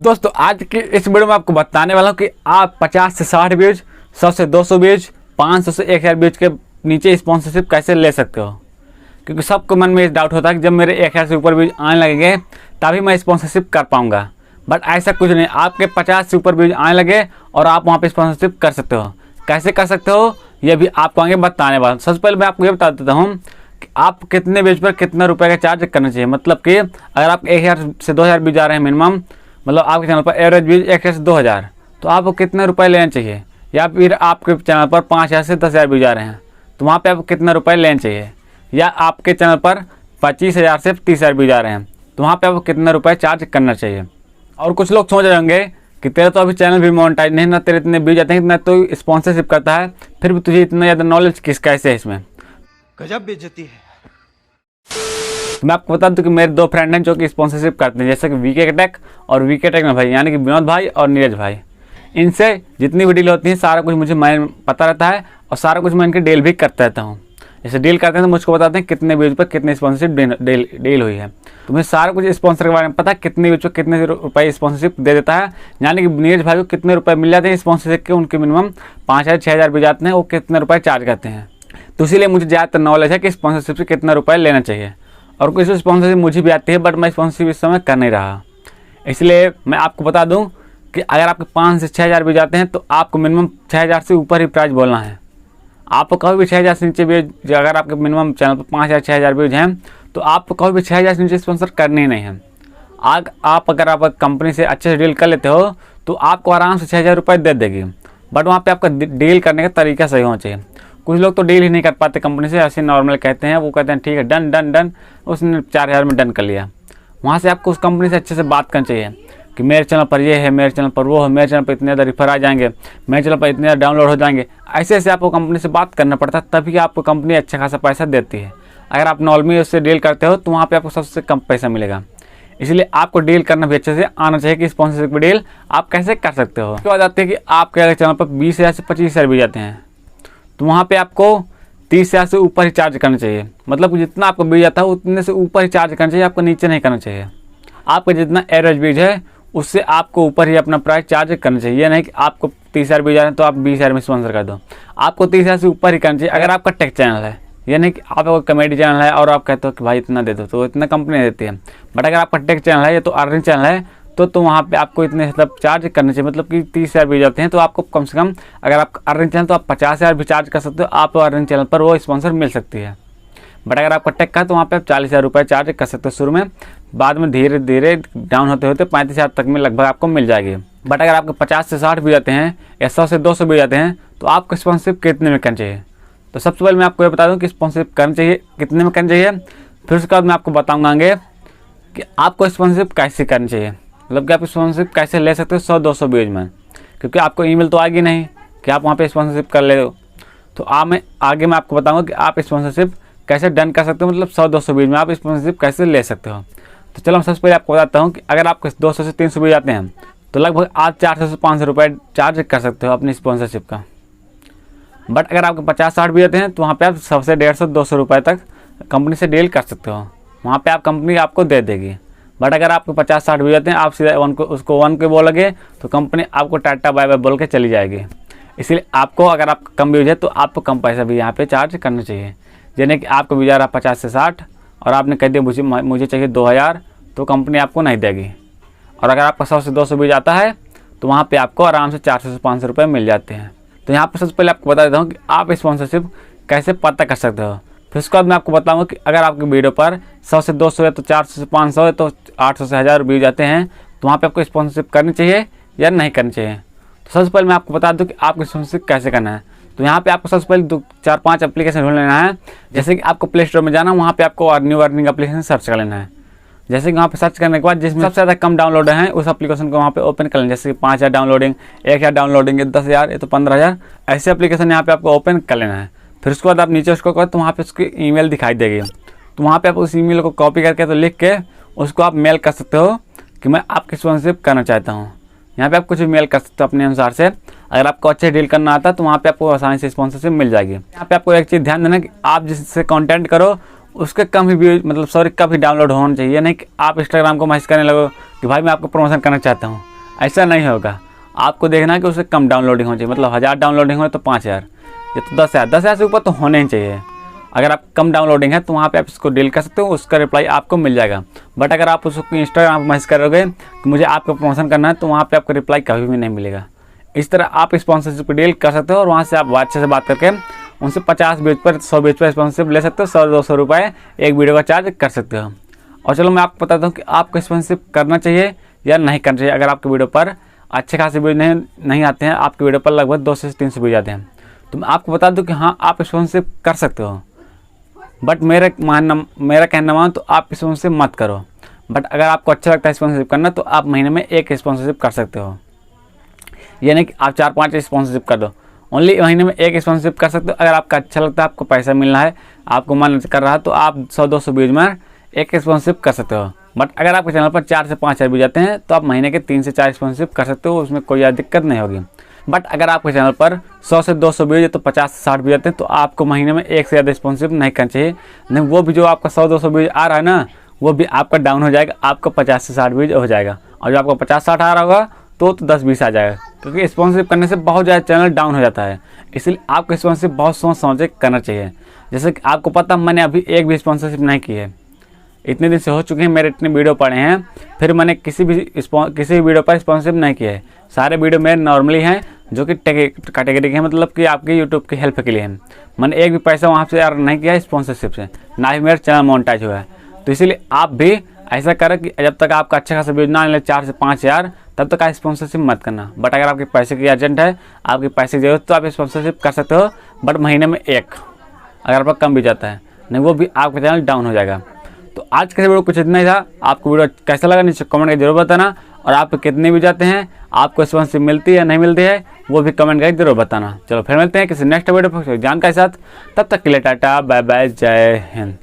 दोस्तों आज की इस वीडियो में आपको बताने वाला हूँ कि आप 50 से 60 व्यूज, 100 से 200 व्यूज, 500 से 1000 व्यूज के नीचे स्पॉन्सरशिप कैसे ले सकते हो। क्योंकि सबको मन में डाउट होता है कि जब मेरे 1000 से ऊपर व्यूज आने लगेंगे तभी मैं स्पॉन्सरशिप कर पाऊंगा। बट ऐसा कुछ नहीं, आपके 50 से ऊपर व्यूज आने लगे और आप वहाँ पे स्पॉन्सरशिप कर सकते हो। कैसे कर सकते हो ये भी आपको आगे बताने वाला हूँ। सबसे पहले मैं आपको ये बता देता हूँ कि आप कितने व्यूज पर कितना रुपये का चार्ज करना चाहिए। मतलब कि अगर आप 1000 से 2000 व्यूज आ रहे हैं मिनिमम, मतलब आपके चैनल पर एवरेज व्यूज 1000 से 2000, तो आपको कितने रुपए लेने चाहिए। या फिर आपके चैनल पर 5000 से 10000 व्यूज आ रहे हैं तो वहाँ पे आपको कितना रुपए लेने चाहिए। या आपके चैनल पर 25000 से 30000 व्यूज आ रहे हैं तो वहाँ पे आपको कितना रुपए चार्ज करना चाहिए। और कुछ लोग सोच रहे होंगे कि तेरा तो अभी चैनल भी मोनेटाइज नहीं, ना तेरे इतने व्यूज आते हैं, इतना तो स्पॉन्सरशिप करता है, फिर भी तुझे इतना ज़्यादा नॉलेज कैसे है इसमें। गजब बेइज्जती है। तो मैं आपको बता दूं कि मेरे दो फ्रेंड हैं जो कि स्पॉन्सरशिप करते हैं, जैसे कि वीके टेक और वीके टेक में भाई, यानी कि विनोद भाई और नीरज भाई। इनसे जितनी भी डील होती है सारा कुछ मुझे मैं पता रहता है और सारा कुछ मैं इनकी डील भी करता रहता हूँ। जैसे डील करते हैं तो मुझको बताते हैं कितने व्यूज पर कितने स्पॉन्सरशिप डील हुई है। तो मुझे सारा कुछ स्पॉन्सर के बारे में पता है, कितने व्यूज पर कितने रुपये स्पॉन्सरशिप दे देता है। यानी कि नीरज भाई को कितने रुपये मिल जाते हैं स्पॉन्सरशिप के, उनके मिनिमम 5000 6000 व्यूज आते हैं, वो कितने रुपये चार्ज करते हैं। तो इसीलिए मुझे ज़्यादातर नॉलेज है कि स्पॉन्सरशिप से कितना रुपये लेना चाहिए। और कुछ स्पॉन्सरशिप मुझे भी आती है बट मैं स्पॉन्सरशिप इस समय कर नहीं रहा। इसलिए मैं आपको बता दूं कि अगर आपके 5 से 6000 व्यूज आते हैं तो आपको मिनिमम 6000 से ऊपर ही प्राइस बोलना है। आपको कभी भी 6000 से नीचे व्यूज, अगर आपके मिनिमम चैनल पर 5000 6000 व्यूज हैं तो आपको कभी भी 6000 से नीचे स्पॉन्सर करनी ही नहीं है। अगर आप कंपनी से अच्छे से डील कर लेते हो तो आपको आराम से 6000 रुपये दे देगी। बट वहाँ पर आपका डील करने का तरीका सही होना चाहिए। कुछ लोग तो डील ही नहीं कर पाते कंपनी से, ऐसे नॉर्मल कहते हैं, वो कहते हैं ठीक है डन डन डन, उसने 4000 में डन कर लिया। वहाँ से आपको उस कंपनी से अच्छे से बात करनी चाहिए कि मेरे चैनल पर ये है, मेरे चैनल पर वो है, मेरे चैनल पर इतने ज़्यादा रिफर आ जाएंगे, मेरे चैनल पर इतने ज़्यादा डाउनलोड हो जाएंगे। ऐसे ऐसे आपको कंपनी से बात करना पड़ता है, तभी आपको कंपनी अच्छा खासा पैसा देती है। अगर आप नॉर्मली उससे डील करते हो तो वहाँ पर आपको सबसे कम पैसा मिलेगा। इसलिए आपको डील करना भी अच्छे से आना चाहिए कि स्पॉन्सरशिप डील आप कैसे कर सकते हो। उसके बाद आते हैं कि आपके अगर चैनल पर 20000 से 25000 भी जाते हैं तो वहाँ पे आपको 30000 से ऊपर ही चार्ज करना चाहिए। मतलब जितना आपको व्यूज आता है उतने से ऊपर ही चार्ज करना चाहिए, आपको नीचे नहीं करना चाहिए। आपका जितना एवरेज व्यूज है उससे आपको ऊपर ही अपना प्राइस चार्ज करना चाहिए। ये नहीं कि आपको 30000 व्यूज आ रहे हैं तो आप 20000 में स्पॉन्सर कर दो, आपको 30000 से ऊपर ही करना चाहिए। अगर आपका टेक चैनल है, ये नहीं कि आपका कॉमेडी चैनल है और आप कहते हो कि भाई इतना दे दो, तो इतना कंपनी देती है। बट अगर आपका टेक चैनल है या तो अर्निंग चैनल है तो वहाँ पे आपको इतने मतलब चार्ज करने चाहिए। मतलब कि 30000 व्यूज आते हैं तो आपको कम से कम, अगर आप अर्निंग चैनल तो आप 50000 भी चार्ज कर सकते हो, आप अर्निंग चैनल पर वो स्पॉन्सर मिल सकती है। बट अगर आपका टेक का है तो वहाँ पे आप 40000 रुपये चार्ज कर सकते हो शुरू में, बाद में धीरे धीरे डाउन होते होते 35000 तक में लगभग आपको मिल जाएगी। बट अगर आपके 50 से 60 व्यूज आते हैं या 100 से 200 व्यूज आते हैं तो आपको स्पॉन्सरशिप कितने में करना चाहिए। तो सबसे पहले मैं आपको ये बता दूँ कि स्पॉन्सरशिप करनी चाहिए कितने में करनी चाहिए, फिर उसके बाद मैं आपको बताऊँगा आगे कि आपको स्पॉन्सरशिप कैसे करनी चाहिए। मतलब कि आप स्पॉन्सरशिप कैसे ले सकते हो 100-200 व्यूज में, क्योंकि आपको ईमेल तो आएगी नहीं कि आप वहाँ पे स्पॉन्सरशिप कर ले हो। तो मैं आपको बताऊंगा कि आप स्पॉन्सरशिप कैसे डन कर सकते हो, मतलब 100-200 व्यूज में आप स्पॉन्सरशिप कैसे ले सकते हो। तो चलो मैं सबसे पहले आपको बताता हूँ कि अगर आपके 200 से 300 व्यूज आते हैं तो लगभग आप 400 से 500 रुपये चार्ज कर सकते हो अपनी स्पॉन्सरशिप का। बट अगर आपके 50-60 व्यूज आते हैं तो वहाँ पर आप 100 से 150-200 रुपये तक कंपनी से डील कर सकते हो, वहाँ पर आप कंपनी आपको दे देगी। बट अगर आपको 50-60 व्यूज आते हैं, आप सीधा उसको 1 के बोलोगे तो कंपनी आपको टाटा बाय बाय बोल के चली जाएगी। इसलिए आपको, अगर आप कम व्यूज है तो आपको कम पैसा भी यहाँ पे चार्ज करना चाहिए। यानी कि आपको व्यूज आ रहा 50 से 60 और आपने कह दिया मुझे चाहिए 2000, तो कंपनी आपको नहीं देगी। और अगर आपका 100 से 200 व्यूज आता है तो वहाँ पर आपको आराम से 400 से 500 रुपये मिल जाते हैं। तो यहाँ पर सबसे पहले आपको बता देता हूँ कि आप स्पॉन्सरशिप कैसे पता कर सकते हो। फिर उसके बाद मैं आपको बताऊंगा कि अगर आपके वीडियो पर 100 से 200 है तो 400 से 500 है तो 800 से 1000 व्यूज आते हैं तो वहाँ पे आपको स्पॉन्सरशिप करनी चाहिए या नहीं करनी चाहिए। तो सबसे पहले मैं आपको बता दूं कि आपको स्पॉन्सरशिप कैसे करना है। तो यहाँ पे आपको सबसे पहले 4-5 एप्लीकेशन ढूंढ लेना है। जैसे कि आपको प्ले स्टोर में जाना, वहाँ पे आपको न्यू अर्निंग एप्लीकेशन सर्च कर लेना है। जैसे कि वहाँ पे सर्च करने के बाद जिसमें सबसे ज़्यादा कम डाउनलोड है उस एप्लीकेशन को वहाँ पे ओपन कर लेना। जैसे कि 5000 डाउनलोडिंग, 1000 डाउनलोडिंग, 10000, ये तो 15000, ऐसे एप्लीकेशन यहाँ पे आपको ओपन कर लेना है। फिर उसके बाद आप नीचे उसको करो तो वहाँ पे उसकी ईमेल दिखाई देगी। तो वहाँ पे आप उस ईमेल को कॉपी करके तो लिख के उसको आप मेल कर सकते हो कि मैं आपकी स्पॉन्सरशिप करना चाहता हूँ। यहाँ पे आप कुछ भी मेल कर सकते हो अपने अनुसार से। अगर आपको अच्छे डील करना आता है तो वहाँ पे आपको आसानी से स्पॉन्सरशिप मिल जाएगी। यहाँ पे आपको एक चीज़ ध्यान देना कि आप जिससे कंटेंट करो उसके कम ही व्यूज मतलब सॉरी कम ही डाउनलोड होना चाहिए। नहीं कि आप इंस्टाग्राम को मैसेज करने लगो कि भाई मैं आपको प्रमोशन करना चाहता हूँ, ऐसा नहीं होगा। आपको देखना है कि उससे कम डाउनलोडिंग होनी चाहिए, मतलब 1000 डाउनलोडिंग हो तो 5000, ये तो 10,000 से ऊपर तो होने ही चाहिए। अगर आप कम डाउनलोडिंग है तो वहाँ पे आप इसको डील कर सकते हो, उसका रिप्लाई आपको मिल जाएगा। बट अगर आप उसको इंस्टाग्राम पर मैसेज करोगे कि मुझे आपको प्रमोशन करना है तो वहाँ पे आपको रिप्लाई कभी भी नहीं मिलेगा। इस तरह आप स्पॉन्सरशिप की डील कर सकते हो और वहाँ से आप अच्छे से बात करके उनसे 50 व्यूज पर 100 व्यूज पर स्पॉन्सरशिप ले सकते हो। 100-200 रुपये एक वीडियो का चार्ज कर सकते हो। और चलो मैं आपको बताता हूँ कि आपको स्पॉन्सरशिप करना चाहिए या नहीं करना चाहिए। अगर आपके वीडियो पर अच्छे खासे व्यूज नहीं आते हैं, आपके वीडियो पर लगभग 200 से 300 व्यूज आते हैं, तो मैं आपको बता दूं कि हाँ आप स्पॉन्सरशिप कर सकते हो। बट मेरा कहना मानो तो आप स्पॉन्सरशिप मत करो। बट अगर आपको अच्छा लगता है स्पॉन्सरशिप करना तो आप महीने में एक स्पॉन्सरशिप कर सकते हो। ये नहीं कि आप 4-5 स्पॉन्सरशिप कर दो, ओनली महीने में एक स्पॉन्सरशिप कर सकते हो। अगर आपका अच्छा लगता है, आपको पैसा मिलना है, आपको मन कर रहा है तो आप 100-200 व्यूज में एक स्पॉन्सरशिप कर सकते हो। बट अगर आपके चैनल पर 4 से 5 व्यूज आते हैं तो आप महीने के 3 से 4 स्पॉन्सरशिप कर सकते हो, उसमें कोई दिक्कत नहीं होगी। बट अगर आपके चैनल पर 100 से 200 व्यूज तो 50 से 60 व्यूज आते हैं तो आपको महीने में एक से ज़्यादा स्पॉन्सरशिप नहीं करना चाहिए। नहीं वो भी जो आपका 100-200 व्यूज आ रहा है ना, वो भी आपका डाउन हो जाएगा, आपका 50 से 60 व्यूज हो जाएगा। और जो आपका 50-60 आ रहा होगा तो 10-20 आ जाएगा, क्योंकि स्पॉन्सरशिप करने से बहुत ज़्यादा चैनल डाउन हो जाता है। इसलिए आपको स्पॉन्सरशिप बहुत सोच समझ के करना चाहिए। जैसे कि आपको पता मैंने अभी एक भी स्पॉन्सरशिप नहीं की है, इतने दिन से हो चुके हैं, मेरे इतने वीडियो पड़े हैं, फिर मैंने किसी भी वीडियो पर स्पॉन्सरशिप नहीं किया है। सारे वीडियो मेरे नॉर्मली हैं जो कि कैटेगरी के हैं, मतलब कि आपके यूट्यूब की हेल्प के लिए हैं। मैंने एक भी पैसा वहाँ से अर्न नहीं किया है स्पॉन्सरशिप से, ना ही मेरा चैनल मोनेटाइज हुआ है। तो इसीलिए आप भी ऐसा करें कि जब तक आपका अच्छा खासा व्यूज ना मिले 4 से 5 हज़ार, तब तक आप स्पॉन्सरशिप मत करना। बट अगर आपके पैसे की अर्जेंट है, आपके पैसे की जरूरत, तो आप स्पॉन्सरशिप कर सकते हो, बट महीने में एक, अगर आपका कम भी जाता है, नहीं वो भी आपका चैनल डाउन हो जाएगा। तो आज के वीडियो कुछ इतना ही था। आपको वीडियो कैसा लगा नीचे कमेंट करके जरूर बताना, और आप कितने भी जाते हैं, आपको स्पॉन्सरशिप मिलती है या नहीं मिलती है, वो भी कमेंट करके जरूर बताना। चलो फिर मिलते हैं किसी नेक्स्ट वीडियो पर जानकारी के साथ, तब तक के लिए टाटा बाय बाय, जय हिंद।